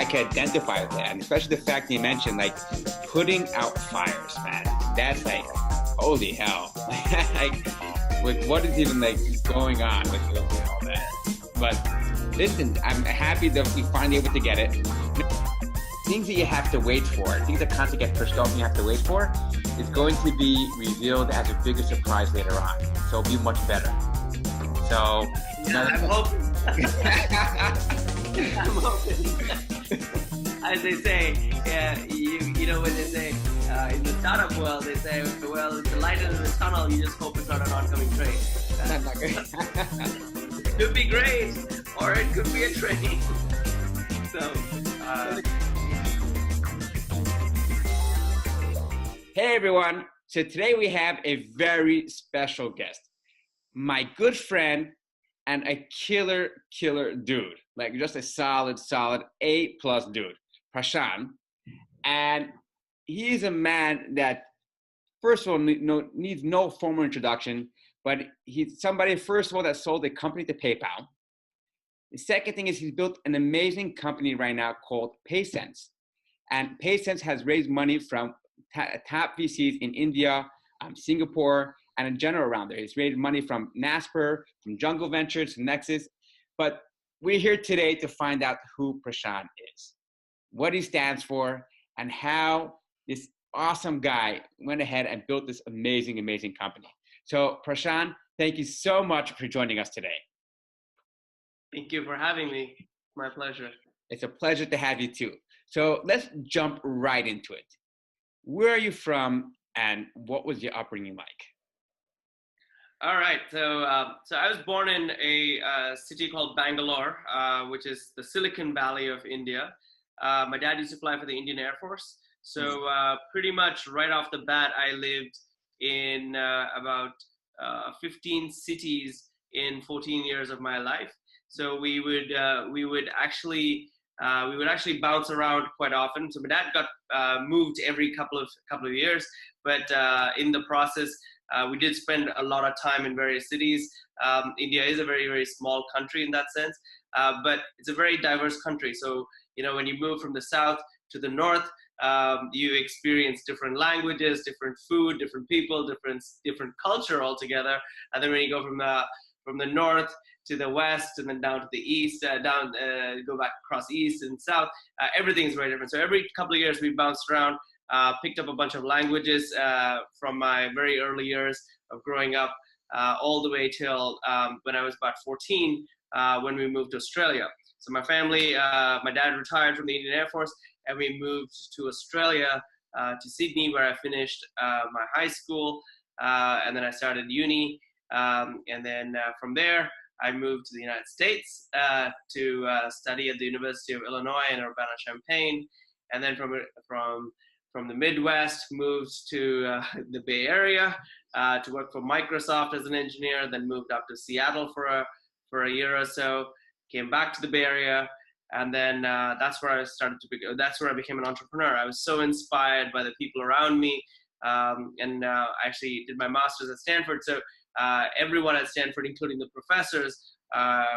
can identify with that, and especially the fact that you mentioned like putting out fires, man. That's like, holy hell! Like, what is even like going on with all that? But listen, I'm happy that we finally able to get it. Things that you have to wait for, things that constantly get pushed off and you have to wait for, is going to be revealed as a bigger surprise later on. So it'll be much better. So yeah, I'm hoping. I'm hoping. As they say, you know when they say in the startup world, they say, well, it's the light in the tunnel. You just hope it's not an oncoming train. It could be great, or it could be a train. So. Hey everyone, so today we have a very special guest, my good friend and a killer dude, like just a solid A+ dude, Prashanth. And he's a man that, first of all, needs no formal introduction, but he's somebody, first of all, that sold a company to PayPal. The second thing is he's built an amazing company right now called PaySense. And PaySense has raised money from top VCs in India, Singapore, and in general around there. He's raised money from Nasper, from Jungle Ventures, Nexus. But we're here today to find out who Prashanth is, what he stands for, and how this awesome guy went ahead and built this amazing company. So Prashanth, thank you so much for joining us today. Thank you for having me. My pleasure. It's a pleasure to have you too. So let's jump right into it. Where are you from, and what was your upbringing like? All right, so I was born in a city called Bangalore, which is the Silicon Valley of India. My dad used to fly for the Indian Air Force, so pretty much right off the bat, I lived in about 15 cities in 14 years of my life. So we would actually bounce around quite often. So my dad got moved every couple of years, but in the process, we did spend a lot of time in various cities. India is a very small country in that sense, but it's a very diverse country. So when you move from the south to the north, you experience different languages, different food, different people, different culture altogether. And then when you go from the north to the west and then down to the east, go back across east and south, everything's very different. So every couple of years we bounced around, picked up a bunch of languages from my very early years of growing up, all the way till when I was about 14, when we moved to Australia. So my family, my dad retired from the Indian Air Force, and we moved to Australia, to Sydney, where I finished my high school, and then I started uni, and then from there, I moved to the United States to study at the University of Illinois in Urbana-Champaign, and then from the Midwest, moved to the Bay Area to work for Microsoft as an engineer, then moved up to Seattle for a year or so, came back to the Bay Area, and then that's where I became an entrepreneur. I was so inspired by the people around me, and I actually did my master's at Stanford, so everyone at Stanford, including the professors,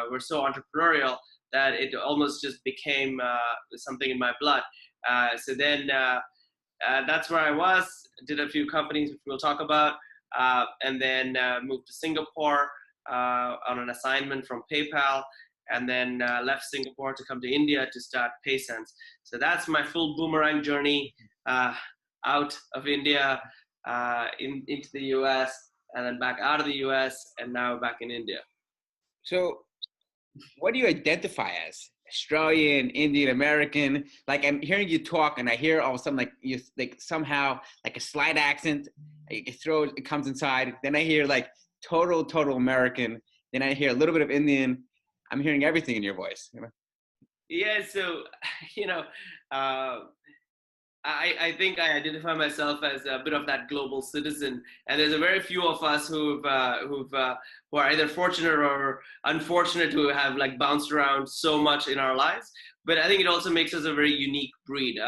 were so entrepreneurial that it almost just became something in my blood. So then that's where I was, did a few companies, which we'll talk about, and then moved to Singapore on an assignment from PayPal, and then left Singapore to come to India to start PaySense. So that's my full boomerang journey out of India into the US, and then back out of the US, and now back in India. So what do you identify as? Australian, Indian, American? Like, I'm hearing you talk, and I hear all of a sudden like you somehow like a slight accent. It comes inside. Then I hear like total American. Then I hear a little bit of Indian. I'm hearing everything in your voice. Yeah. So I think I identify myself as a bit of that global citizen, and there's a very few of us who are either fortunate or unfortunate to have like bounced around so much in our lives. But I think it also makes us a very unique breed.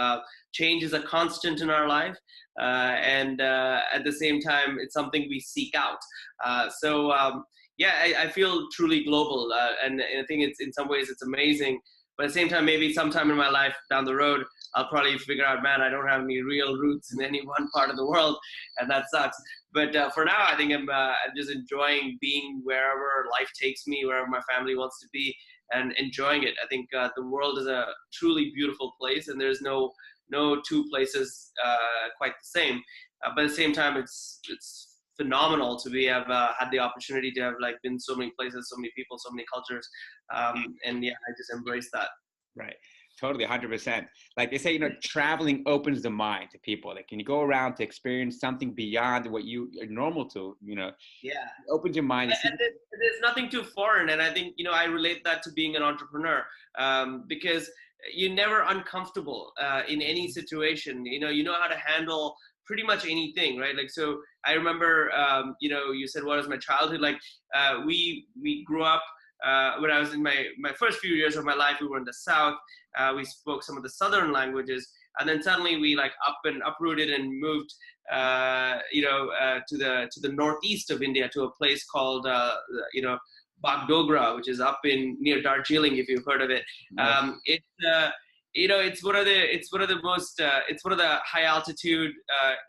Change is a constant in our life, and at the same time, it's something we seek out. I feel truly global, and I think it's in some ways it's amazing But at the same time, maybe sometime in my life down the road, I'll probably figure out, man, I don't have any real roots in any one part of the world, and that sucks. But for now, I think I'm just enjoying being wherever life takes me, wherever my family wants to be, and enjoying it. I think the world is a truly beautiful place, and there's no two places quite the same. But at the same time, it's phenomenal to have had the opportunity to have like been so many places, so many people, so many cultures, and yeah, I just embrace that. Right. Totally, 100%. Like they say, traveling opens the mind to people. Like, can you go around to experience something beyond what you are normal to, Yeah. It opens your mind. And there's nothing too foreign. And I think, I relate that to being an entrepreneur, because you're never uncomfortable in any situation. You know how to handle pretty much anything, right? Like, so I remember, you said, what was my childhood? Like, we grew up, when I was in my first few years of my life, we were in the South. We spoke some of the Southern languages, and then suddenly we like uprooted and moved, to the northeast of India, to a place called, Bagdogra, which is up near Darjeeling, if you've heard of it. It's one of the high altitude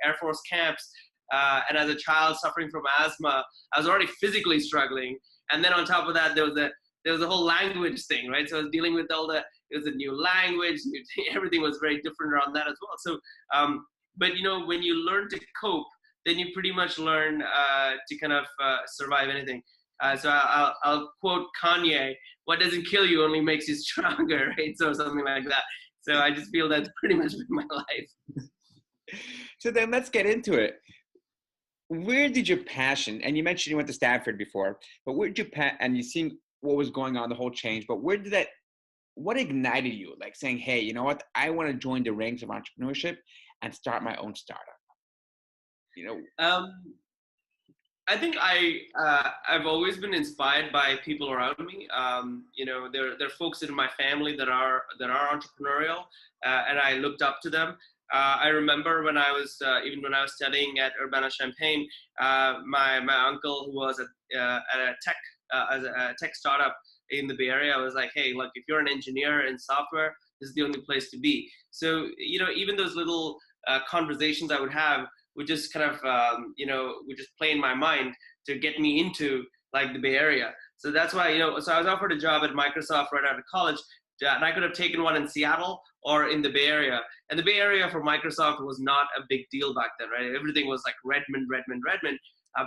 Air Force camps. And as a child suffering from asthma, I was already physically struggling. And then on top of that, there was a whole language thing, right? So I was dealing with it was a new language, everything was very different around that as well. So, but when you learn to cope, then you pretty much learn to kind of survive anything. So I'll quote Kanye: "What doesn't kill you only makes you stronger," right? So something like that. So I just feel that's pretty much been my life. So then let's get into it. Where did your passion, and you mentioned you went to Stanford before, but where did your and you seen what was going on, the whole change, but what ignited you? Like saying, hey, you know what? I want to join the ranks of entrepreneurship and start my own startup. I think I've always been inspired by people around me. There are folks in my family that are entrepreneurial, and I looked up to them. I remember when I was studying at Urbana-Champaign, my uncle, who was at a tech startup in the Bay Area, was like, hey, look, if you're an engineer in software, this is the only place to be. So even those little conversations I would have would just kind of would just play in my mind to get me into like the Bay Area. So that's why so I was offered a job at Microsoft right out of college, and I could have taken one in Seattle or in the Bay Area. And the Bay Area for Microsoft was not a big deal back then, right? Everything was like Redmond.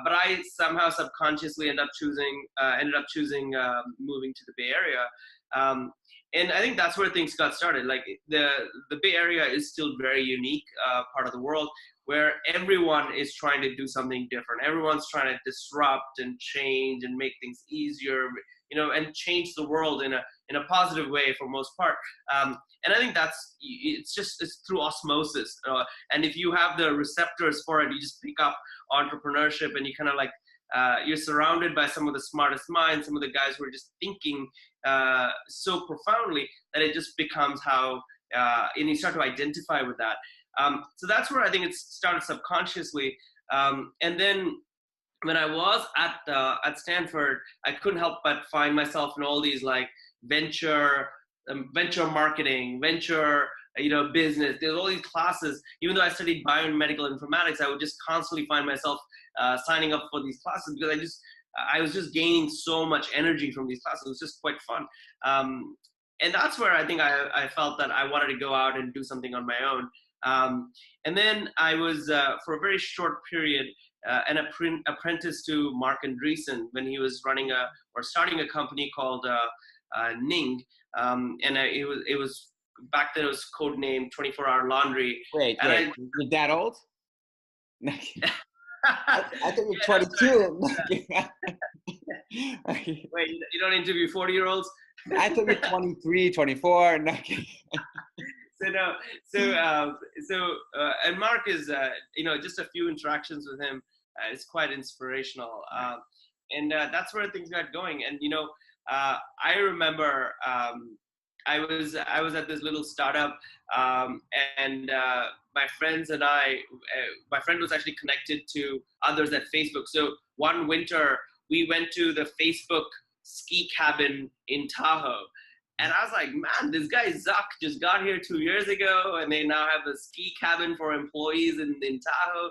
But I somehow subconsciously ended up choosing moving to the Bay Area. And I think that's where things got started. Like the Bay Area is still very unique part of the world, where everyone is trying to do something different. Everyone's trying to disrupt and change and make things easier, and change the world in a positive way for most part. And I think it's through osmosis. And if you have the receptors for it, you just pick up entrepreneurship, and you kind of like, you're surrounded by some of the smartest minds, some of the guys who are just thinking so profoundly that it just becomes how, and you start to identify with that. So that's where I think it started subconsciously. And then when I was at Stanford, I couldn't help but find myself in all these like venture marketing, venture, business. There's all these classes. Even though I studied biomedical informatics, I would just constantly find myself signing up for these classes because I was just gaining so much energy from these classes. It was just quite fun. And that's where I think I felt that I wanted to go out and do something on my own. And then I was, for a very short period, an apprentice to Marc Andreessen when he was starting a company called Ning. And it was back then it was codenamed 24-Hour Laundry. Wait, you're that old? I thought you were 22. Wait, you don't interview 40-year-olds? I thought you're 23, 24. And Marc is, just a few interactions with him, it's quite inspirational. And that's where things got going. And, I remember I was at this little startup, and my friends and my friend was actually connected to others at Facebook. So one winter we went to the Facebook ski cabin in Tahoe. And I was like, man, this guy Zuck just got here 2 years ago, and they now have a ski cabin for employees in Tahoe.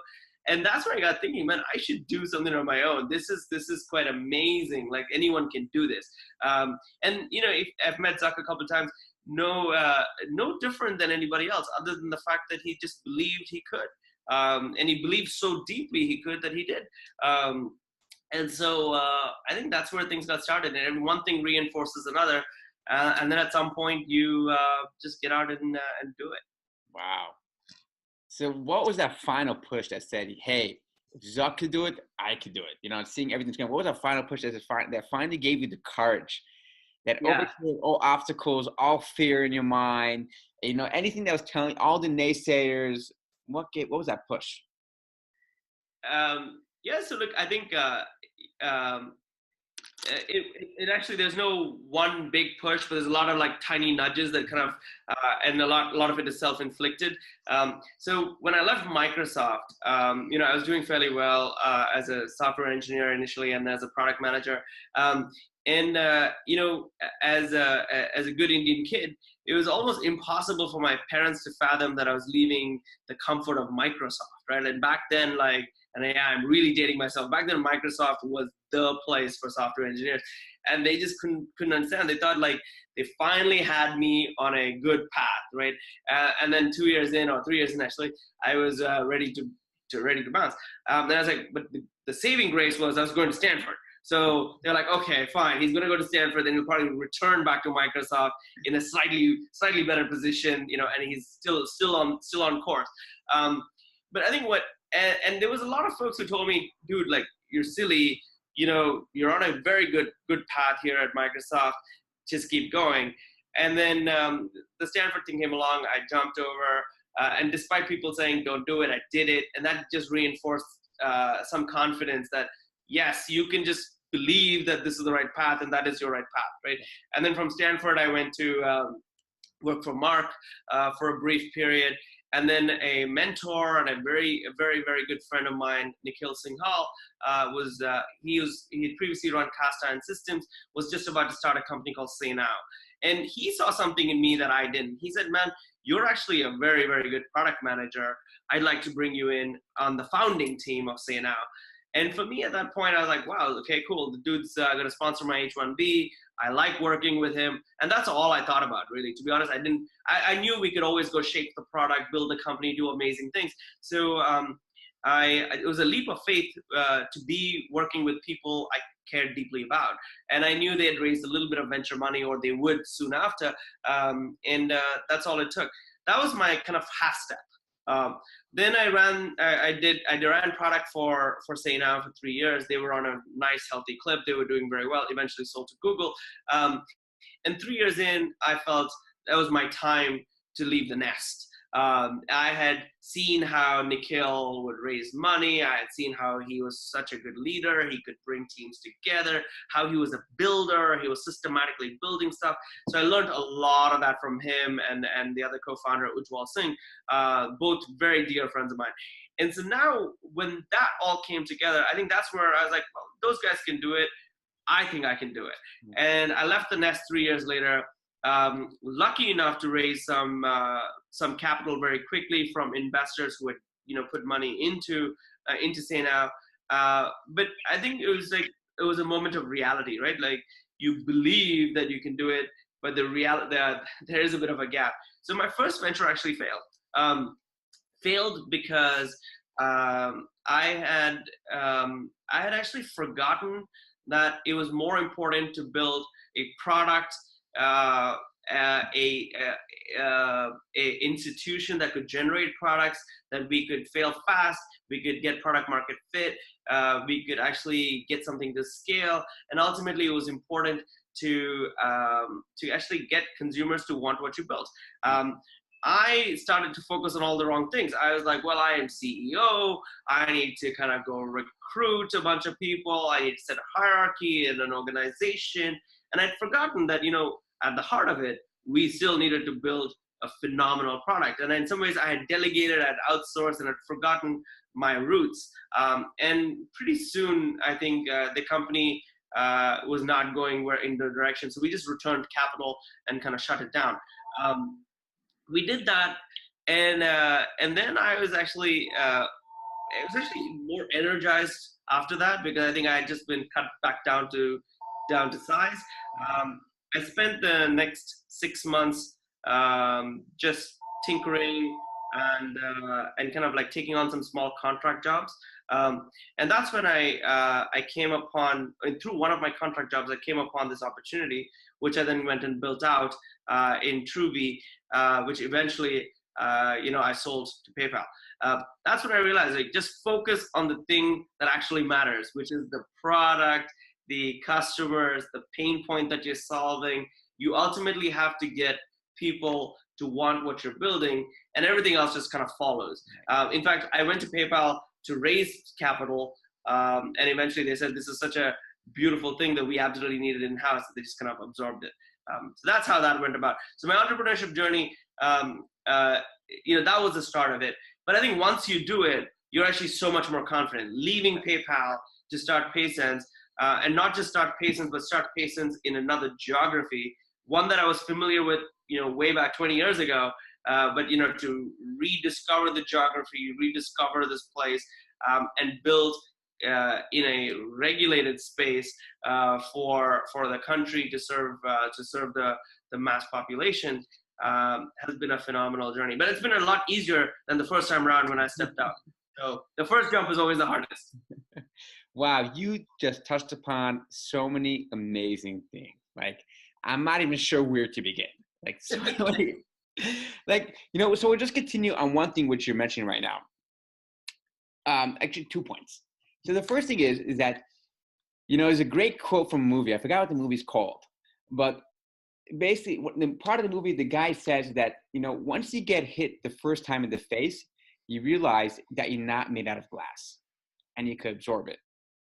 And that's where I got thinking, man, I should do something on my own. This is quite amazing. Like, anyone can do this. And if I've met Zuck a couple of times, no different than anybody else, other than the fact that he just believed he could. And he believed so deeply he could that he did. And so I think that's where things got started. And one thing reinforces another. And then at some point you just get out and do it. Wow. So what was that final push that said, hey, if Zuck could do it, I could do it? Seeing everything's going, what was that final push that finally gave you the courage that overcame all obstacles, all fear in your mind, anything that was telling all the naysayers? What was that push? So look, I think it actually, there's no one big push, but there's a lot of like tiny nudges that kind of, and a lot of it is self-inflicted. So when I left Microsoft, I was doing fairly well as a software engineer initially, and as a product manager. And as a good Indian kid, it was almost impossible for my parents to fathom that I was leaving the comfort of Microsoft, right? And back then, I'm really dating myself. Back then, Microsoft was the place for software engineers, and they just couldn't understand. They thought they finally had me on a good path, right? And then 2 years in, or 3 years in actually, I was ready to bounce. Then I was like, but the saving grace was I was going to Stanford. So they're like, okay, fine. He's going to go to Stanford, then he'll probably return back to Microsoft in a slightly better position, and he's still on course. But I think and there was a lot of folks who told me, dude, like, you're silly. You're on a very good path here at Microsoft. Just keep going. And then the Stanford thing came along. I jumped over, and despite people saying don't do it, I did it, and that just reinforced some confidence that yes, you can just believe that this is the right path, and that is your right path, right? And then from Stanford, I went to work for Marc for a brief period, and then a mentor and a very, very good friend of mine, Nikhil Singhal, he had previously run Cast Iron Systems, was just about to start a company called Say Now. And he saw something in me that I didn't. He said, man, you're actually a very, very good product manager. I'd like to bring you in on the founding team of Say Now. And for me at that point, I was like, wow, okay, cool. The dude's going to sponsor my H-1B. I like working with him. And that's all I thought about, really. To be honest, I knew we could always go shape the product, build a company, do amazing things. So it was a leap of faith to be working with people I cared deeply about. And I knew they had raised a little bit of venture money, or they would soon after. And that's all it took. That was my kind of half step. Then I ran product for Say Now for 3 years. They were on a nice, healthy clip. They were doing very well, eventually sold to Google. And 3 years in, I felt that was my time to leave the nest. I had seen how Nikhil would raise money. I had seen how he was such a good leader. He could bring teams together, how he was a builder. He was systematically building stuff. So I learned a lot of that from him and the other co-founder, Ujjwal Singh, both very dear friends of mine. And so now when that all came together, I think that's where I was like, well, those guys can do it. I think I can do it. And I left the nest 3 years later. Lucky enough to raise some capital very quickly from investors who had put money into Say Now. But I think it was a moment of reality, right? Like, you believe that you can do it, but the reality there is a bit of a gap. So my first venture actually failed. Failed because I had actually forgotten that it was more important to build a product, a institution that could generate products, that we could fail fast, we could get product market fit, we could actually get something to scale, and ultimately it was important to actually get consumers to want what you built. I started to focus on all the wrong things. I was like, well, I am CEO. I need to kind of go recruit a bunch of people. I need to set a hierarchy in an organization. And I'd forgotten that, at the heart of it, we still needed to build a phenomenal product. And in some ways, I had delegated, I'd outsourced, and I'd forgotten my roots. And pretty soon, I think the company was not going where in the direction. So we just returned capital and kind of shut it down. We did that, and then I was actually more energized after that, because I think I had just been cut back down to size. I spent the next 6 months just tinkering and kind of like taking on some small contract jobs. And that's when I came upon, and through one of my contract jobs, I came upon this opportunity, which I then went and built out in Truby, which eventually, I sold to PayPal. That's when I realized, like, just focus on the thing that actually matters, which is the product, the customers, the pain point that you're solving. You ultimately have to get people to want what you're building, and everything else just kind of follows. In fact, I went to PayPal to raise capital, and eventually they said, this is such a beautiful thing that we absolutely needed in-house. They just kind of absorbed it. So that's how that went about. So my entrepreneurship journey, that was the start of it. But I think once you do it, you're actually so much more confident. Leaving PayPal to start PaySense, and not just start PaySense, but start PaySense in another geography, one that I was familiar with, way back 20 years ago, but, to rediscover the geography, rediscover this place, and build in a regulated space for the country to serve the mass population, has been a phenomenal journey. But it's been a lot easier than the first time around when I stepped out. So the first jump is always the hardest. Wow, you just touched upon so many amazing things. Like, I'm not even sure where to begin. Like, so so we'll just continue on one thing which you're mentioning right now. Actually, 2 points. So the first thing is that, there's a great quote from a movie. I forgot what the movie's called, but basically, part of the movie, the guy says that, once you get hit the first time in the face, you realize that you're not made out of glass and you could absorb it.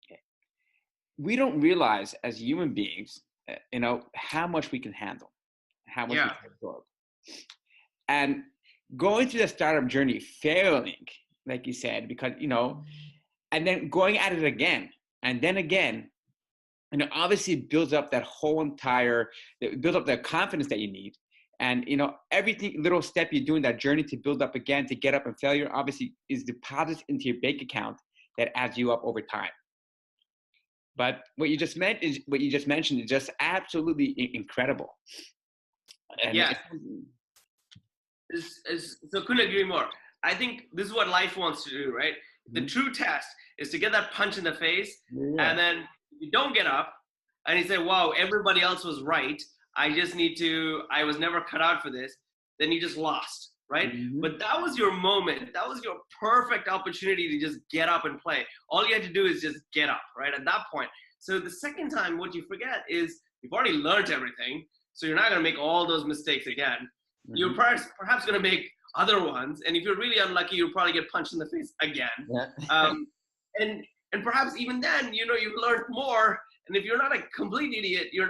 Okay. We don't realize as human beings, how much we can handle, how much we can absorb. And going through the startup journey, failing, like you said, because, and then going at it again, and then again, obviously it builds up that builds up the confidence that you need. And, everything, little step you do in that journey to build up again, to get up, and failure obviously is deposited into your bank account that adds you up over time. But what you just mentioned is just absolutely incredible. And yeah. So couldn't agree more. I think this is what life wants to do, right? The true test is to get that punch in the face, and then you don't get up, and you say, wow, everybody else was right. I was never cut out for this. Then you just lost, right? Mm-hmm. But that was your moment. That was your perfect opportunity to just get up and play. All you had to do is just get up, right? At that point. So the second time, what you forget is you've already learned everything. So you're not going to make all those mistakes again. Mm-hmm. You're perhaps going to make other ones. And if you're really unlucky, you'll probably get punched in the face again. Yeah. And perhaps even then, you've learned more. And if you're not a complete idiot, you're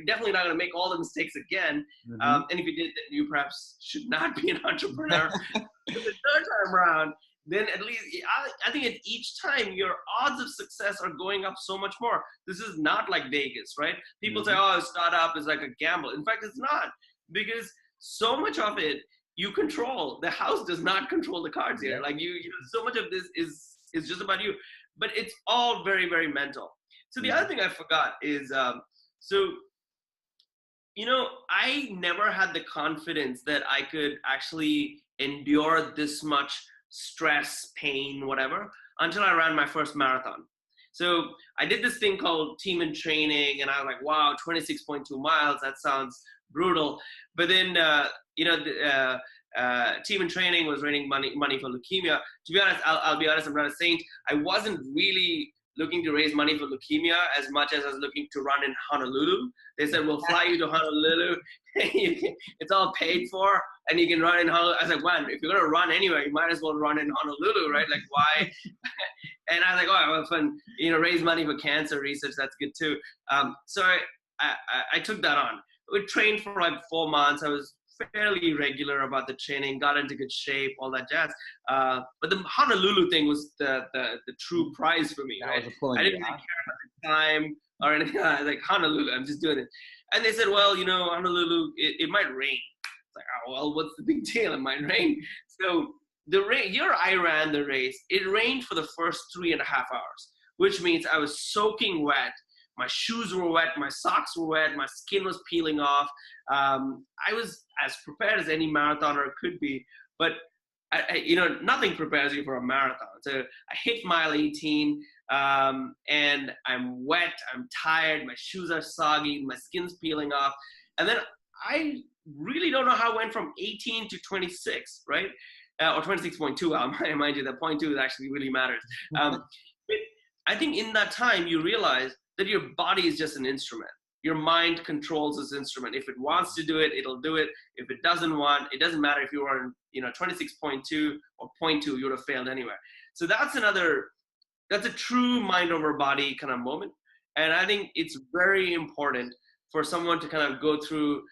definitely not going to make all the mistakes again. Mm-hmm. And if you did, then you perhaps should not be an entrepreneur. But the third time around, then at least, I think at each time, your odds of success are going up so much more. This is not like Vegas, right? People say, oh, a startup is like a gamble. In fact, it's not, because so much of it you control. The house does not control the cards here. Like so much of this is just about you. But it's all very, very mental. So the other thing I forgot is, I never had the confidence that I could actually endure this much stress, pain, whatever, until I ran my first marathon. So I did this thing called Team in Training, and I was like, wow, 26.2 miles, that sounds brutal. But then, Team in Training was raising money for leukemia. To be honest, I'll be honest, I'm not a saint. I wasn't really looking to raise money for leukemia as much as I was looking to run in Honolulu. They said, we'll fly you to Honolulu. It's all paid for, and you can run in Honolulu. I was like, man, if you're going to run anywhere, you might as well run in Honolulu, right? Like, why? And I was like, oh, well, fun, raise money for cancer research. That's good too. So I took that on. We trained for like 4 months. I was fairly regular about the training, got into good shape, all that jazz. But the Honolulu thing was the true prize for me. Right? I didn't really care about time or anything. I was like, Honolulu, I'm just doing it. And they said, well, Honolulu, it might rain. It's like, oh, well, what's the big deal? It might rain. So year I ran the race, it rained for the first 3.5 hours, which means I was soaking wet. My shoes were wet, my socks were wet, my skin was peeling off. I was as prepared as any marathoner could be, but nothing prepares you for a marathon. So I hit mile 18, and I'm wet, I'm tired, my shoes are soggy, my skin's peeling off. And then I really don't know how I went from 18 to 26, right? Or 26.2, mind you, that 0.2 actually really matters. But I think in that time, you realize that your body is just an instrument. Your mind controls this instrument. If it wants to do it, it'll do it. If it doesn't want, it doesn't matter if you were in 26.2 or 0.2, you would have failed anyway. So that's a true mind over body kind of moment. And I think it's very important for someone to kind of go through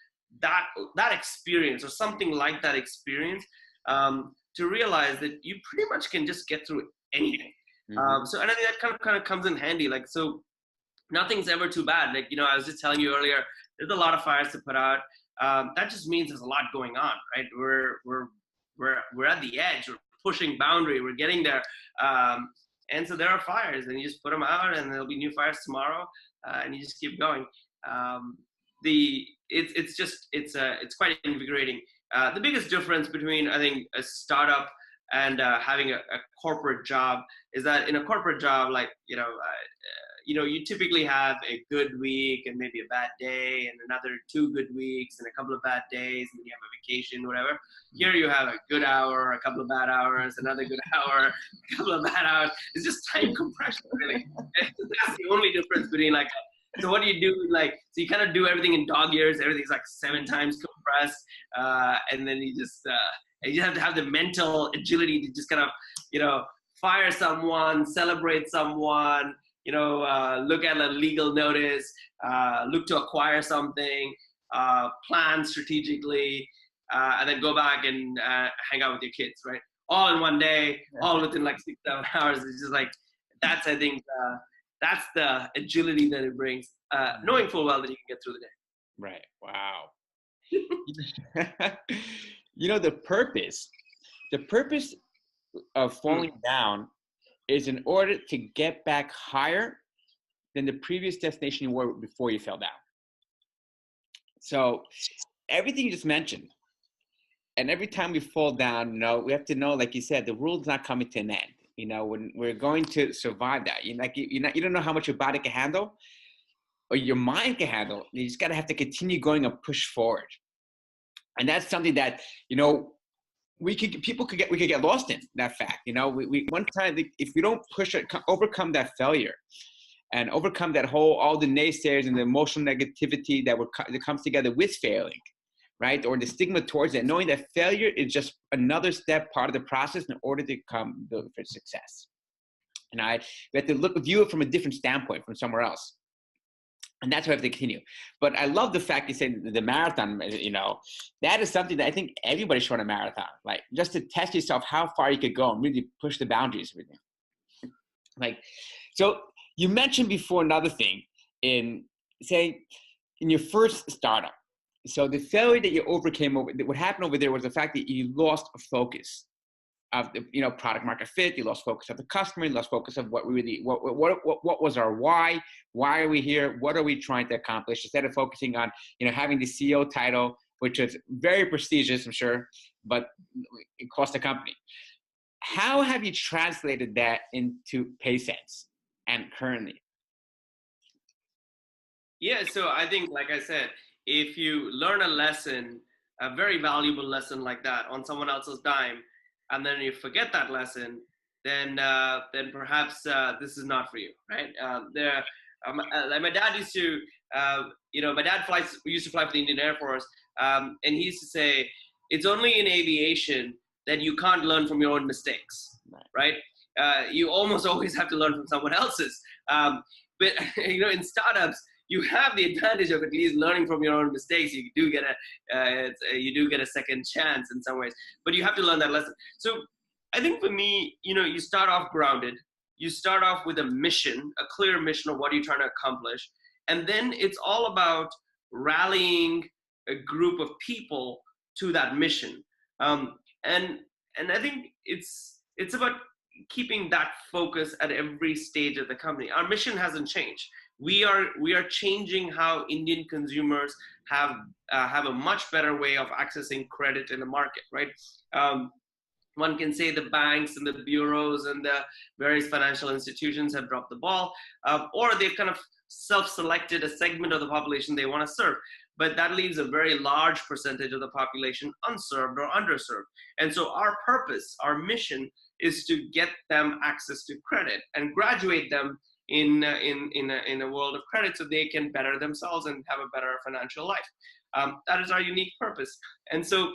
that experience or something like that experience, to realize that you pretty much can just get through anything. So and I think that kind of comes in handy. Like, so nothing's ever too bad. Like, I was just telling you earlier, there's a lot of fires to put out. That just means there's a lot going on, right? We're at the edge. We're pushing boundary. We're getting there. And so there are fires, and you just put them out, and there'll be new fires tomorrow, and you just keep going. It's quite invigorating. The biggest difference between, I think, a startup and having a corporate job is that in a corporate job, like, you typically have a good week and maybe a bad day and another 2 good weeks and a couple of bad days, and then you have a vacation, whatever. Here you have a good hour, a couple of bad hours, another good hour, a couple of bad hours. It's just time compression, really. That's the only difference between, like, so what do you do? Like, so you kind of do everything in dog years. Everything's like 7 times compressed. And then you just have to have the mental agility to just kind of, fire someone, celebrate someone, look at a legal notice, look to acquire something, plan strategically, and then go back and hang out with your kids, right? All in one day, all within like 6-7 hours. It's just like, that's, I think, that's the agility that it brings, knowing full well that you can get through the day. Right. Wow. The purpose of falling down is in order to get back higher than the previous destination you were before you fell down. So everything you just mentioned, and every time we fall down, we have to know, like you said, the world's not coming to an end. When we're going to survive that, you don't know how much your body can handle or your mind can handle. You just gotta have to continue going and push forward. And that's something that, we could get lost in that fact. We one time, if we don't push it, overcome that failure and overcome all the naysayers and the emotional negativity that comes together with failing, right? Or the stigma towards it, knowing that failure is just another step, part of the process in order to come for success. And we have to view it from a different standpoint, from somewhere else. And that's why I have to continue. But I love the fact you said the marathon, that is something that I think everybody should run a marathon, like just to test yourself how far you could go and really push the boundaries with you. Like, so you mentioned before another thing in your first startup. So the failure that you overcame, what happened over there was the fact that you lost focus of the product market fit. You lost focus of the customer. You lost focus of what was our why? Why are we here? What are we trying to accomplish? Instead of focusing on having the CEO title, which is very prestigious, I'm sure, but it cost the company. How have you translated that into PaySense and currently? Yeah, so I think, like I said, if you learn a lesson, a very valuable lesson like that on someone else's dime, and then you forget that lesson, then perhaps this is not for you, right? Like my dad used to, my dad used to fly for the Indian Air Force, and he used to say, it's only in aviation that you can't learn from your own mistakes, right? You almost always have to learn from someone else's. But in startups, you have the advantage of at least learning from your own mistakes. You do get a second chance in some ways, but you have to learn that lesson. So I think for me, you start off grounded, you start off with a mission, a clear mission of what you're trying to accomplish. And then it's all about rallying a group of people to that mission. And I think it's about keeping that focus at every stage of the company. Our mission hasn't changed. We are changing how Indian consumers have a much better way of accessing credit in the market, right? One can say the banks and the bureaus and the various financial institutions have dropped the ball, or they've kind of self-selected a segment of the population they want to serve. But that leaves a very large percentage of the population unserved or underserved. And so our purpose, our mission, is to get them access to credit and graduate them in a world of credit so they can better themselves and have a better financial life. That is our unique purpose. And so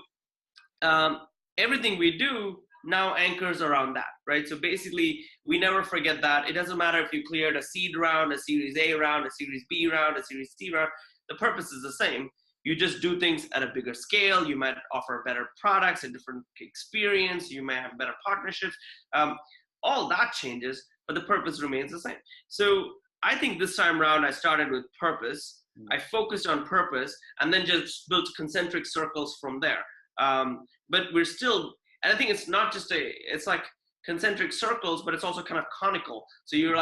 everything we do now anchors around that, right? So basically, we never forget that. It doesn't matter if you cleared a seed round, a Series A round, a Series B round, a Series C round. The purpose is the same. You just do things at a bigger scale. You might offer better products, a different experience. You may have better partnerships. All that changes, but the purpose remains the same. So I think this time around, I started with purpose. I focused on purpose and then just built concentric circles from there. But we're still, and I think it's not just it's like concentric circles, but it's also kind of conical. So you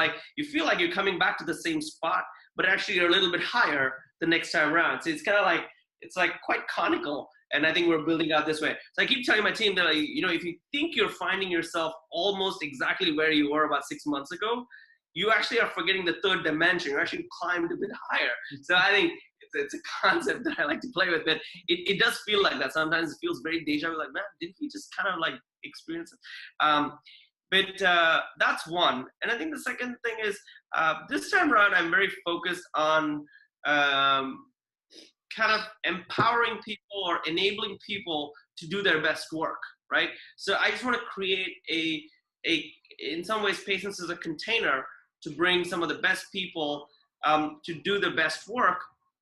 feel like you're coming back to the same spot, but actually you're a little bit higher the next time around. So it's kind of like, it's like quite conical. And I think we're building out this way. So I keep telling my team that, if you think you're finding yourself almost exactly where you were about 6 months ago, you actually are forgetting the third dimension. You're actually climbed a bit higher. So I think it's a concept that I like to play with, but it does feel like that. Sometimes it feels very deja vu, like, man, didn't we just kind of like experience it? But that's one. And I think the second thing is, this time around, I'm very focused on kind of empowering people or enabling people to do their best work, right? So I just want to create in some ways, PaySense is a container to bring some of the best people to do the best work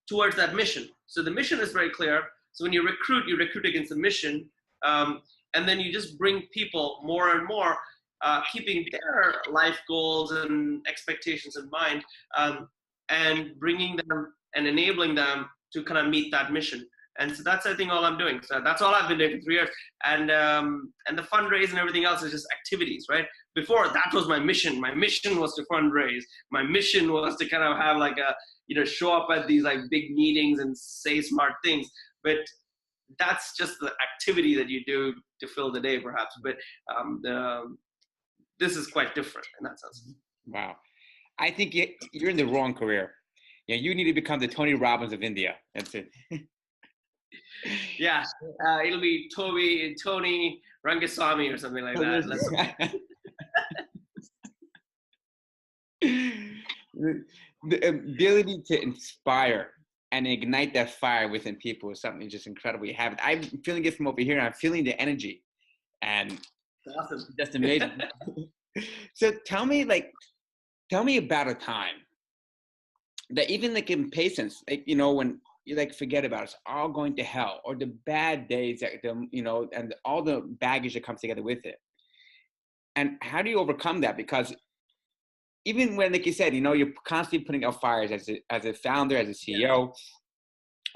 towards that mission. So the mission is very clear. So when you recruit against the mission, and then you just bring people more and more, keeping their life goals and expectations in mind, and bringing them and enabling them to kind of meet that mission. And so that's, I think, all I'm doing. So that's all I've been doing for 3 years. And the fundraise and everything else is just activities, right? Before, that was my mission. My mission was to fundraise. My mission was to kind of have like show up at these like big meetings and say smart things. But that's just the activity that you do to fill the day, perhaps. But this is quite different in that sense. Wow. I think you're in the wrong career. Yeah, you need to become the Tony Robbins of India. That's it. Yeah, it'll be Tony Rangasamy or something like that. The ability to inspire and ignite that fire within people is something just incredible. You have it. I'm feeling it from over here, and I'm feeling the energy, and awesome. Just amazing. So tell me about a time that even like in PaySense, like, when you like forget about it's all going to hell, or the bad days that and all the baggage that comes together with it. And how do you overcome that? Because even when, like you said, you're constantly putting out fires as a founder, as a CEO,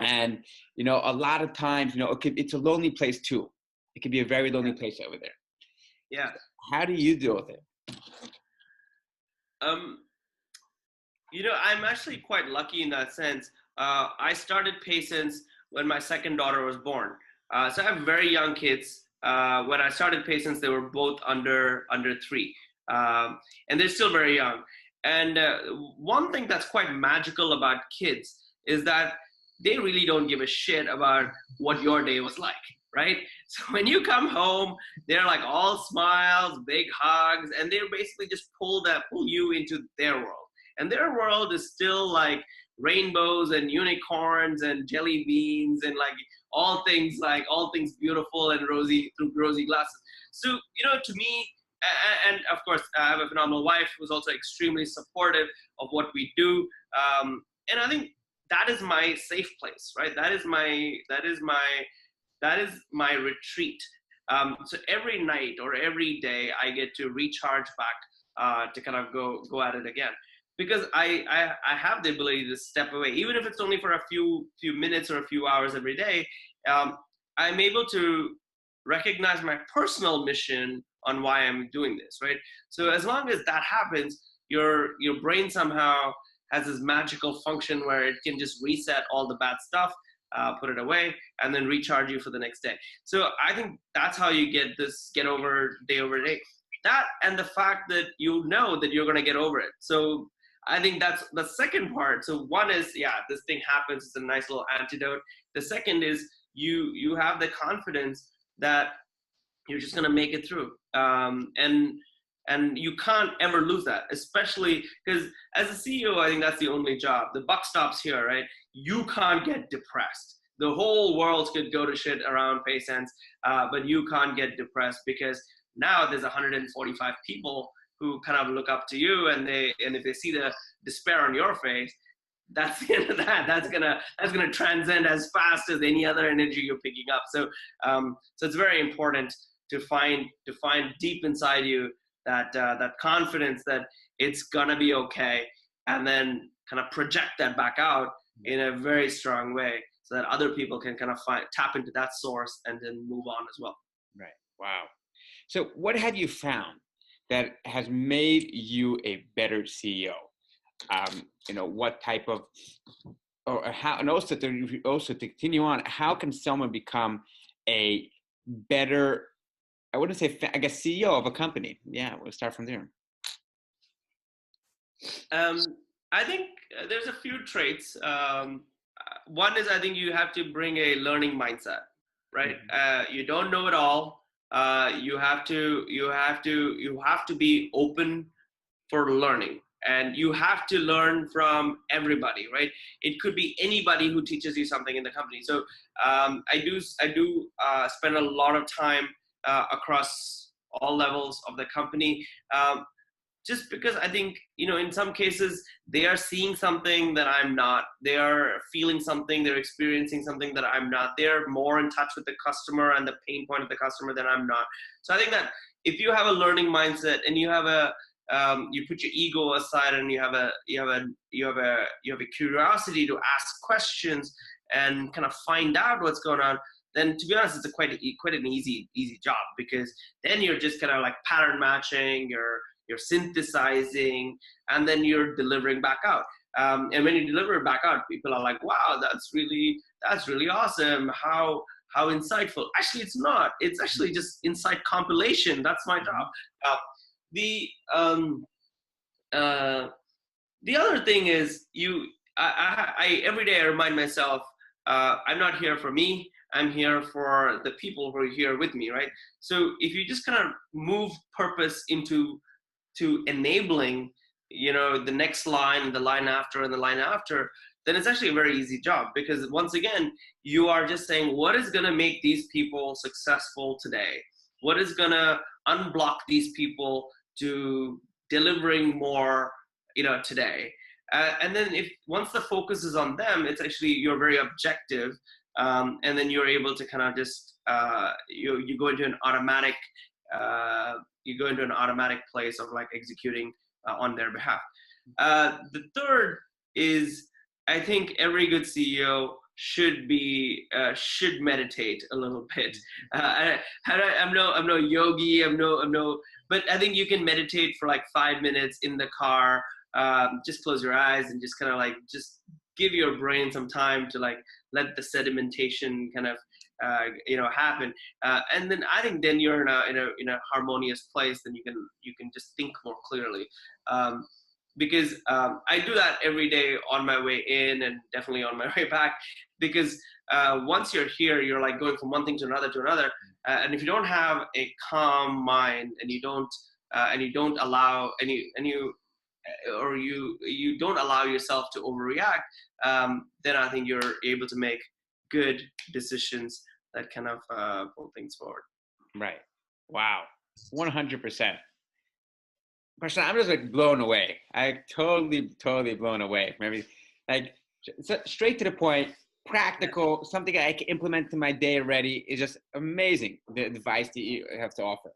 and a lot of times, it's a lonely place too. It could be a very lonely place over there. Yeah. How do you deal with it? I'm actually quite lucky in that sense. I started PaySense when my second daughter was born. So I have very young kids. When I started PaySense, they were both under 3. And they're still very young. And one thing that's quite magical about kids is that they really don't give a shit about what your day was like, right? So when you come home, they're like all smiles, big hugs, and they basically just pull you into their world. And their world is still like rainbows and unicorns and jelly beans and like all things beautiful and rosy through rosy glasses. So, to me, and of course, I have a phenomenal wife who's also extremely supportive of what we do. And I think that is my safe place, right? That is my retreat. So every night or every day, I get to recharge back to kind of go at it again. Because I have the ability to step away, even if it's only for a few minutes or a few hours every day. I'm able to recognize my personal mission on why I'm doing this, right? So as long as that happens, your brain somehow has this magical function where it can just reset all the bad stuff, put it away, and then recharge you for the next day. So I think that's how you get over day. That, and the fact that you know that you're going to get over it. So I think that's the second part. So one is, yeah, this thing happens. It's a nice little antidote. The second is you have the confidence that you're just going to make it through. And you can't ever lose that, especially because as a CEO, I think that's the only job. The buck stops here, right? You can't get depressed. The whole world could go to shit around PaySense, but you can't get depressed because now there's 145 people who kind of look up to you, and if they see the despair on your face, that's the end of that. That's gonna transcend as fast as any other energy you're picking up. So it's very important to find deep inside you that confidence that it's gonna be okay, and then kind of project that back out in a very strong way, so that other people can kind of tap into that source and then move on as well. Right. Wow. So what have you found that has made you a better CEO? What type of, or how, and also to continue on, how can someone become a better, I wouldn't say, I guess, CEO of a company? Yeah, we'll start from there. I think there's a few traits. One is, I think you have to bring a learning mindset, right? Mm-hmm. You don't know it all. You have to be open for learning, and you have to learn from everybody, right? It could be anybody who teaches you something in the company. So I do spend a lot of time across all levels of the company, just because I think, in some cases they are seeing something that I'm not. They are feeling something, they're experiencing something that I'm not. They're more in touch with the customer and the pain point of the customer than I'm not. So I think that if you have a learning mindset and you have you put your ego aside, and you have a curiosity to ask questions and kind of find out what's going on, then to be honest, it's quite an easy job, because then you're just kind of like pattern matching, you're synthesizing, and then you're delivering back out. And when you deliver it back out, people are like, wow, that's really awesome. How insightful. Actually, it's not. It's actually just insight compilation. That's my job. The other thing is, I every day I remind myself, I'm not here for me. I'm here for the people who are here with me, right? So if you just kind of move purpose into enabling, the next line, the line after, and the line after, then it's actually a very easy job, because once again, you are just saying, what is going to make these people successful today? What is going to unblock these people to delivering more, today? And then once the focus is on them, it's actually, you're very objective. And then you're able to kind of just, you go into an automatic, place of like executing on their behalf. The third is, I think every good CEO should meditate a little bit. I'm no yogi. But I think you can meditate for like 5 minutes in the car. Just close your eyes and just kind of like just give your brain some time to like let the sedimentation kind of happen, and then I think then you're in a harmonious place. Then you can just think more clearly, because I do that every day on my way in and definitely on my way back, because once you're here, you're like going from one thing to another, and if you don't have a calm mind, and you don't allow you don't allow yourself to overreact, then I think you're able to make good decisions that kind of pull things forward. Right. Wow. 100%. Prashanth, I'm just like blown away. I totally blown away. Maybe like straight to the point, practical, something I can implement in my day already. Is just amazing, the advice that you have to offer.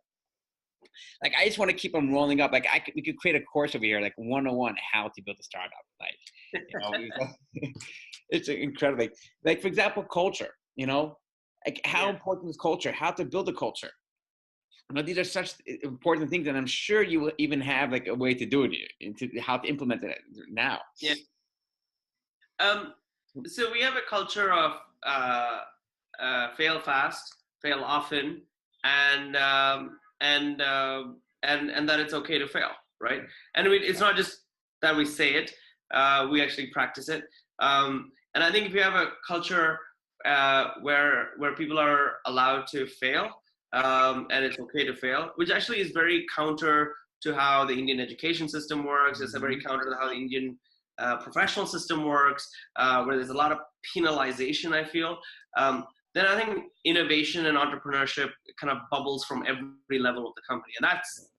Like, I just want to keep them rolling up. Like, we could create a course over here, like 101 how to build a startup. Like, it's incredible. Like, for example, culture, like how important is culture, how to build a culture. These are such important things, and I'm sure you will even have like a way to do it, how to implement it now. Yeah. So we have a culture of fail fast, fail often, and that it's okay to fail, right? And it's not just that we say it; we actually practice it. And I think if you have a culture where people are allowed to fail, and it's okay to fail, which actually is very counter to how the Indian education system works. It's a very counter to how the Indian professional system works, where there's a lot of penalization, I feel. Then I think innovation and entrepreneurship kind of bubbles from every level of the company. And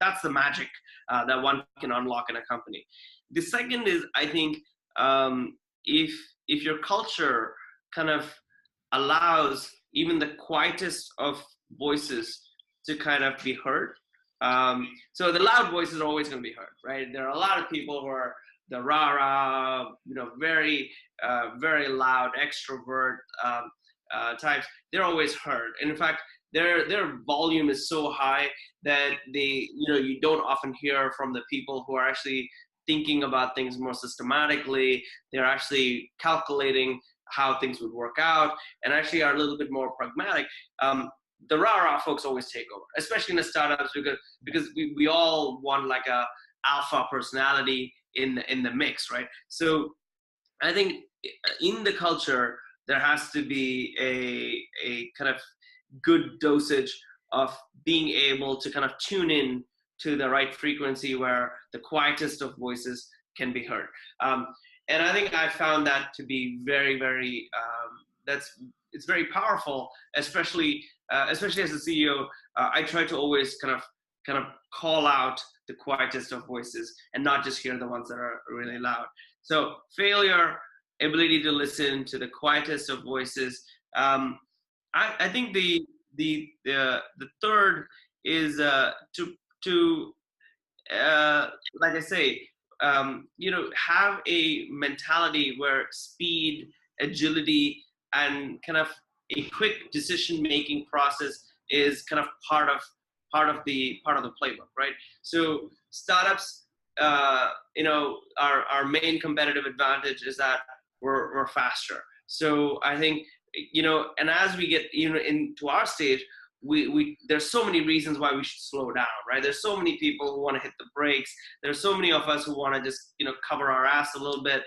that's the magic that one can unlock in a company. The second is, I think, if your culture kind of allows even the quietest of voices to kind of be heard. So the loud voices are always going to be heard, right? There are a lot of people who are the rah-rah, very, very loud extrovert types. They're always heard. And in fact, their volume is so high that you don't often hear from the people who are actually thinking about things more systematically. They're actually calculating how things would work out, and actually are a little bit more pragmatic. The rah-rah folks always take over, especially in the startups, because we all want like a alpha personality in the mix, right? So I think in the culture there has to be a kind of good dosage of being able to kind of tune in to the right frequency where the quietest of voices can be heard. And I think I found that to be very, very, it's very powerful, especially as a CEO. I try to always kind of call out the quietest of voices and not just hear the ones that are really loud. So failure, ability to listen to the quietest of voices. I think the third is to like I say, have a mentality where speed, agility, and kind of a quick decision-making process is kind of part of the playbook, right? So startups, our main competitive advantage is that we're faster. So I think, and as we get into our stage, we there's so many reasons why we should slow down, right? There's so many people who want to hit the brakes. There's so many of us who want to just cover our ass a little bit,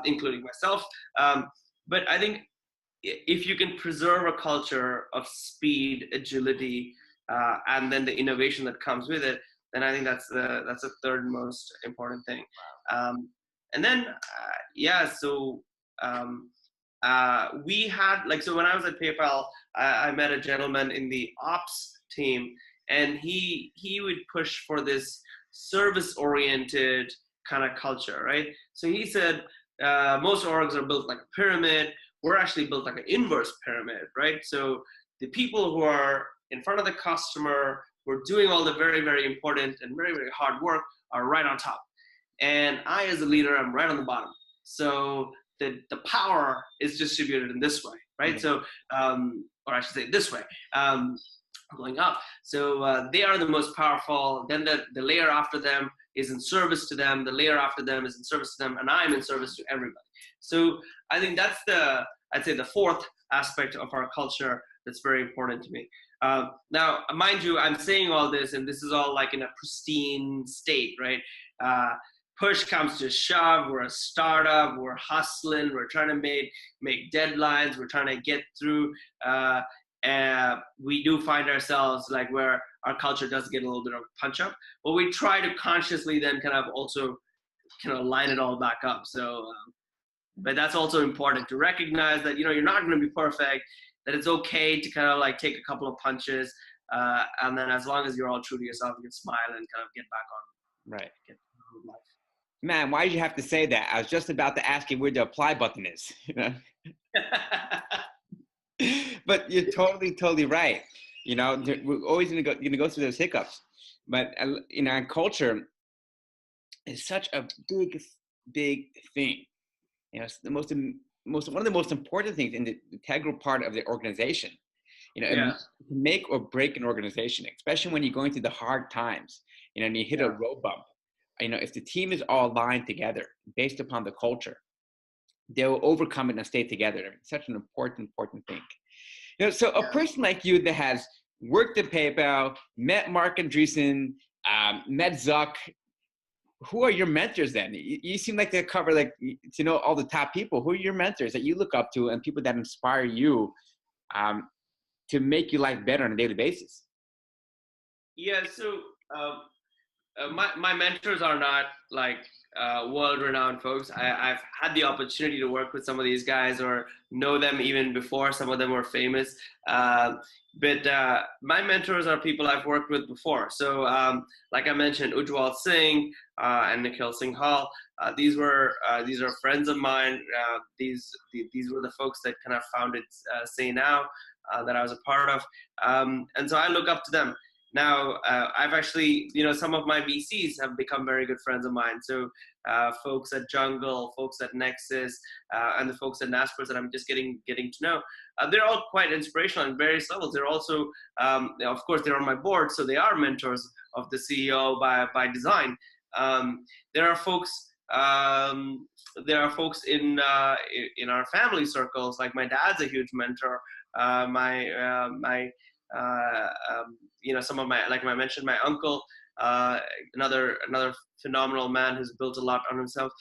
including myself. But I think if you can preserve a culture of speed, agility, and then the innovation that comes with it, then I think that's the third most important thing. And then we had, so when I was at PayPal, I met a gentleman in the ops team, and he would push for this service-oriented kind of culture, right? So he said most orgs are built like a pyramid. We're actually built like an inverse pyramid, right? So the people who are in front of the customer, who are doing all the very, very important and very, very hard work, are right on top. And I, as a leader, I'm right on the bottom. So the power is distributed in this way, right? Mm-hmm. So, or I should say this way, going up. So they are the most powerful. Then the layer after them is in service to them. The layer after them is in service to them, and I'm in service to everybody. So I think that's I'd say the fourth aspect of our culture that's very important to me. Now, mind you, I'm saying all this, and this is all like in a pristine state, right? Push comes to shove, we're a startup, we're hustling, we're trying to make deadlines, we're trying to get through. We do find ourselves like where our culture does get a little bit of punch up, but we try to consciously then kind of also line it all back up. So, but that's also important to recognize that, you're not going to be perfect, that it's okay to kind of like take a couple of punches. And then as long as you're all true to yourself, you can smile and kind of get back on. Right. Life. Man, why did you have to say that? I was just about to ask you where the apply button is. But you're totally right. we're always going to go through those hiccups. But our culture is such a big thing. It's the one of the most important things in the integral part of the organization. Yeah. Make or break an organization, especially when you're going through the hard times, and you hit a road bump. If the team is all aligned together based upon the culture, they'll overcome it and stay together. It's such an important thing. So a person like you that has worked at PayPal, met Marc Andreessen, met Zuck, who are your mentors then? You seem like they cover all the top people. Who are your mentors that you look up to and people that inspire you to make your life better on a daily basis? Yeah, so my mentors are not like world-renowned folks. I've had the opportunity to work with some of these guys or know them even before some of them were famous. But my mentors are people I've worked with before. So like I mentioned, Ujjwal Singh and Nikhil Singhal. These are friends of mine. These were the folks that kind of founded Say Now that I was a part of. And so I look up to them. Now, I've actually, some of my VCs have become very good friends of mine. So folks at Jungle, folks at Nexus, and the folks at Naspers that I'm just getting to know, they're all quite inspirational on various levels. They're also, of course, they're on my board, so they are mentors of the CEO by design. There are folks in our family circles, like my dad's a huge mentor. Some of my, like I mentioned, my uncle, another phenomenal man who's built a lot on himself,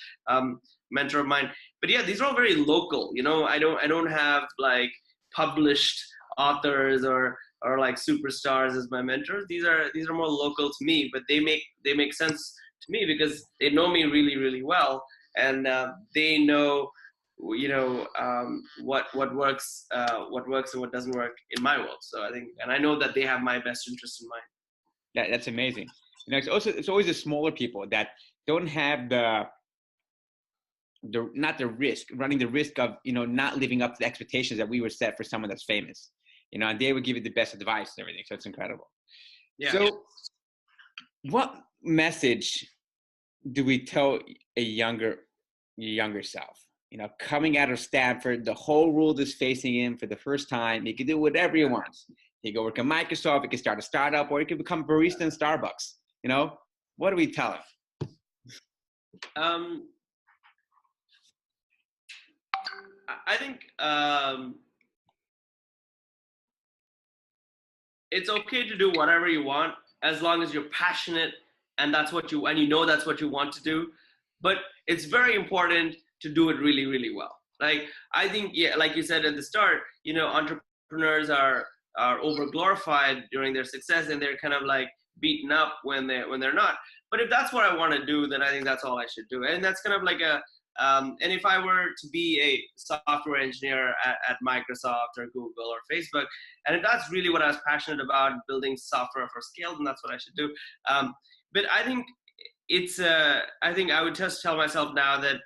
mentor of mine. But yeah, these are all very local. I don't have like published authors or like superstars as my mentors. These are more local to me, but they make sense to me because they know me really, really well, and they know what works and what doesn't work in my world. So I think, and I know that they have my best interest in mind. That's amazing. It's always the smaller people that don't have running the risk of not living up to the expectations that we were set for someone that's famous, and they would give you the best advice and everything. So it's incredible. Yeah. So what message do we tell a younger self? Coming out of Stanford, the whole world is facing him for the first time. He can do whatever he wants. He can work at Microsoft, he can start a startup, or he can become barista in Starbucks. What do we tell him? I think it's okay to do whatever you want as long as you're passionate and that's what you want to do. But it's very important to do it really, really well. Like, I think, like you said at the start, entrepreneurs are over glorified during their success, and they're kind of like beaten up when they're not. But if that's what I want to do, then I think that's all I should do. And that's kind of like and if I were to be a software engineer at Microsoft or Google or Facebook, and if that's really what I was passionate about, building software for scale, then that's what I should do. But I think I think I would just tell myself now that,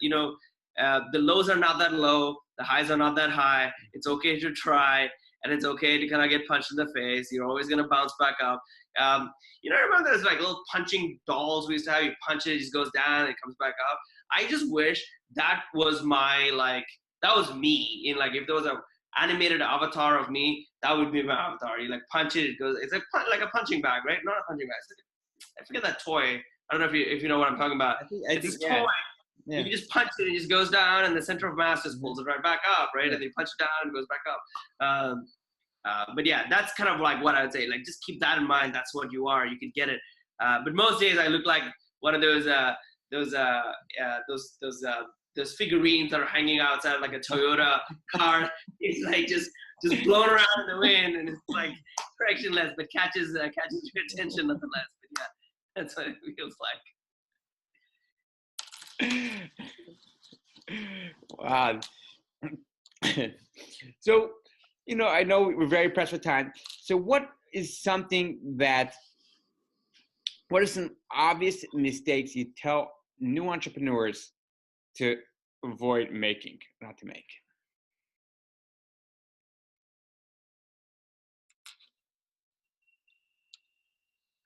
the lows are not that low, the highs are not that high. It's okay to try, and it's okay to kind of get punched in the face. You're always going to bounce back up. I remember there's like little punching dolls we used to have. You punch it, it just goes down, it comes back up. I just wish that was that was me. If there was an animated avatar of me, that would be my avatar. You like punch it, it goes. It's like a punching bag, right? Not a punching bag. I forget that toy. I don't know if you know what I'm talking about. It's this toy. Yeah. You can just punch it, it just goes down, and the center of mass just pulls it right back up, right? Yeah. And then you punch it down, and it goes back up. But yeah, that's kind of like what I would say. Like, just keep that in mind. That's what you are. You can get it. But most days I look like one of those figurines that are hanging outside of like a Toyota car. It's like just blown around in the wind, and it's like directionless, but catches your attention nonetheless. But yeah, that's what it feels like. Wow. So, I know we're very pressed for time. So what are some obvious mistakes you tell new entrepreneurs to avoid not to make?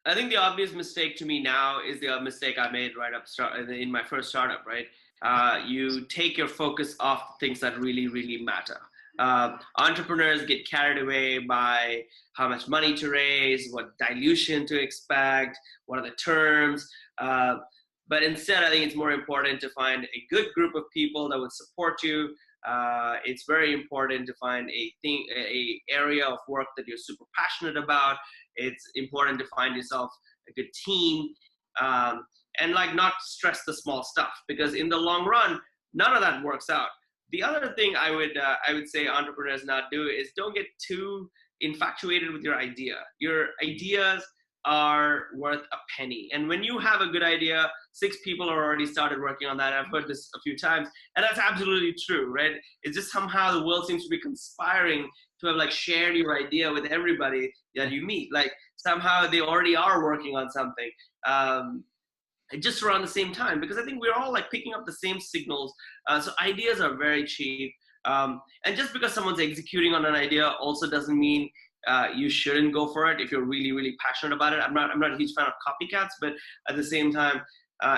I think the obvious mistake to me now is the mistake I made right up start in my first startup, right? You take your focus off things that really, really matter. Entrepreneurs get carried away by how much money to raise, what dilution to expect, what are the terms. But instead, I think it's more important to find a good group of people that would support you. It's very important to find a area of work that you're super passionate about. It's important to find yourself a good team, and like not stress the small stuff, because in the long run, none of that works out. The other thing I would say entrepreneurs not do is don't get too infatuated with your idea. Your ideas are worth a penny, and when you have a good idea, 6 people have already started working on that. I've heard this a few times, and that's absolutely true, right? It's just somehow the world seems to be conspiring to have like shared your idea with everybody that you meet. Like somehow they already are working on something. Just around the same time, because I think we're all like picking up the same signals. So ideas are very cheap. And just because someone's executing on an idea also doesn't mean you shouldn't go for it if you're really, really passionate about it. I'm not a huge fan of copycats, but at the same time,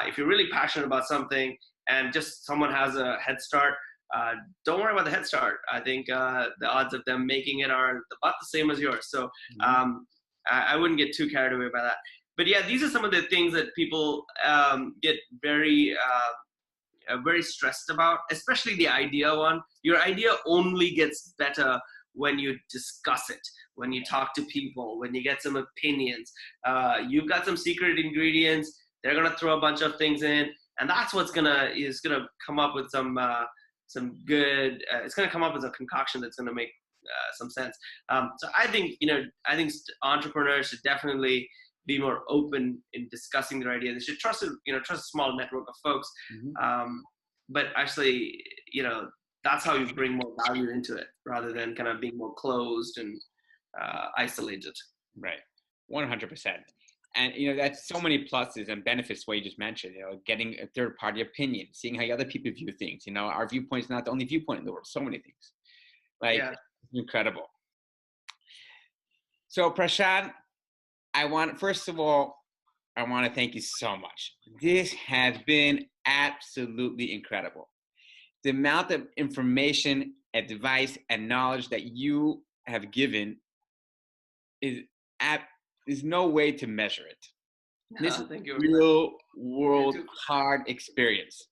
if you're really passionate about something and just someone has a head start, don't worry about the head start. I think the odds of them making it are about the same as yours. So I wouldn't get too carried away by that. But yeah, these are some of the things that people get very stressed about, especially the idea one. Your idea only gets better when you discuss it, when you talk to people, when you get some opinions. You've got some secret ingredients. They're gonna throw a bunch of things in, and that's what's gonna come up with some good. It's gonna come up with a concoction that's gonna make some sense. So I think entrepreneurs should definitely be more open in discussing their idea. They should trust a small network of folks. But actually, that's how you bring more value into it, rather than kind of being more closed and isolated. Right, 100%. And that's so many pluses and benefits. What you just mentioned, getting a third-party opinion, seeing how other people view things. Our viewpoint is not the only viewpoint in the world. So many things, it's incredible. So Prashanth, first of all, I want to thank you so much. This has been absolutely incredible. The amount of information, advice, and knowledge that you have given there's no way to measure it. This is a real world hard experience.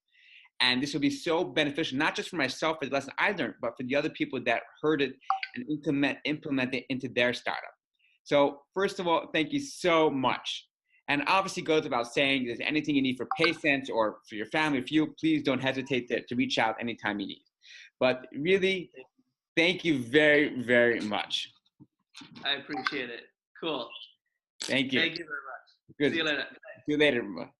And this will be so beneficial, not just for myself, for the lesson I learned, but for the other people that heard it and implement it into their startup. So first of all, thank you so much. And obviously goes without saying, if there's anything you need for PaySense or for your family, please don't hesitate to reach out anytime you need. But really, thank you very, very much. I appreciate it. Cool. Thank you. Thank you very much. Good. See you later. See you later.